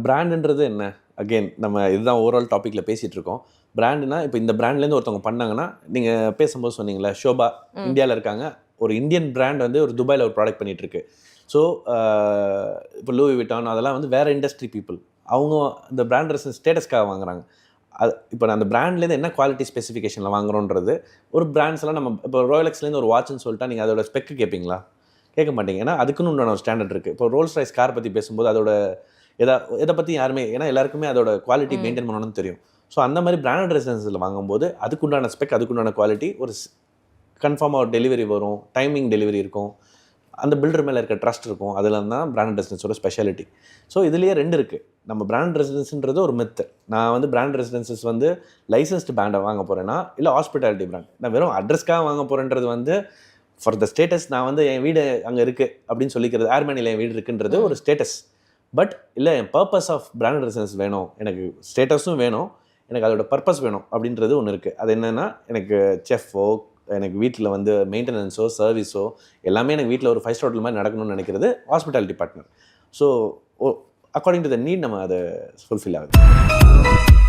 பிராண்டுன்றது என்ன? அகெயின் நம்ம இதுதான் ஓவரால் டாப்பிக்கில் பேசிகிட்டு இருக்கோம். பிராண்டுனா இப்போ இந்த பிராண்ட்லேருந்து ஒருத்தவங்க பண்ணாங்கன்னா, நீங்கள் பேசும்போது சொன்னீங்களே ஷோபா இந்தியாவில் இருக்காங்க. ஒரு இந்தியன் பிராண்ட் வந்து ஒரு துபாயில் ஒரு ப்ராடக்ட் பண்ணிகிட்ருக்கு. ஸோ இப்போ லூவி விட்டான் அதெல்லாம் வந்து வேறு இண்டஸ்ட்ரி பீப்புள். அவங்க இந்த பிராண்ட் ரெசன்ஸ் ஸ்டேட்டஸ்க்காக வாங்குறாங்க. அது இப்போ நான் அந்த பிராண்ட்லேருந்து என்ன குவாலிட்டி ஸ்பெசிஃபிகேஷனில் வாங்குறோன்றது ஒரு பிராண்ட்ஸ்லாம் நம்ம இப்போ ரோலெக்ஸ்லேருந்து ஒரு வாட்ச்னு சொல்லிட்டா நீங்கள் அதோட ஸ்பெக்கு கேட்பீங்களா? கேட்க மாட்டீங்க. ஏன்னா அதுக்குன்னு உண்டான ஒரு ஸ்டாண்டர்ட் இருக்குது. இப்போ ரோல்ஸ் ராய்ஸ் கார் பற்றி பேசும்போது அதோட இதை பற்றி யாருமே ஏன்னா எல்லாருக்குமே அதோட குவாலிட்டி மெயின்டைன் பண்ணணும்னு தெரியும். ஸோ அந்த மாதிரி பிராண்டட் ரெசிடென்ஸில் வாங்கும்போது அதுக்குண்டான ஸ்பெக் அதுக்குண்டான குவாலிட்டி ஒரு கன்ஃபார்மாக ஒரு டெலிவரி வரும், டைமிங் டெலிவரி இருக்கும், அந்த பில்டர் மேலே இருக்க ட்ரஸ்ட் இருக்கும். அதில் தான் பிராண்டட் ரெசிடென்ஸோட ஸ்பெஷாலிட்டி. ஸோ இதுலேயே 2 இருக்குது. நம்ம பிராண்ட் ரெசிடென்ஸ்ன்றது ஒரு மெத்து. நான் வந்து பிராண்ட் ரெசிடென்சஸ் வந்து லைசன்ஸ்டு பிராண்டை வாங்க போகிறேன்னா இல்லை ஹாஸ்பிட்டாலிட்டி பிராண்ட் நான் வெறும் அட்ரஸ்க்காக வாங்க போகிறேன்றது வந்து ஃபார் த ஸ்டேட்டஸ். நான் வந்து என் வீடு அங்கே இருக்குது அப்படின்னு சொல்லிக்கிறது, ஏர்மேனியில் என் வீடு இருக்குன்றது ஒரு ஸ்டேட்டஸ். பட் இல்லை என் பர்பஸ் ஆஃப் பிராண்டட் ரெசிடென்ஸ் வேணும், எனக்கு ஸ்டேட்டஸும் வேணும், எனக்கு அதோட பர்பஸ் வேணும் அப்படின்றது ஒன்று இருக்குது. அது என்னென்னா எனக்கு செஃப்போ எனக்கு வீட்டில் வந்து மெயின்டெனன்ஸோ சர்வீஸோ எல்லாமே எனக்கு வீட்டில் ஒரு 5 ஸ்டார் ஹோட்டல் மாதிரி நடக்கணும்னு நினைக்கிறது hospitality partner. So according to the need நம்ம அதை ஃபுல்ஃபில் ஆகுது.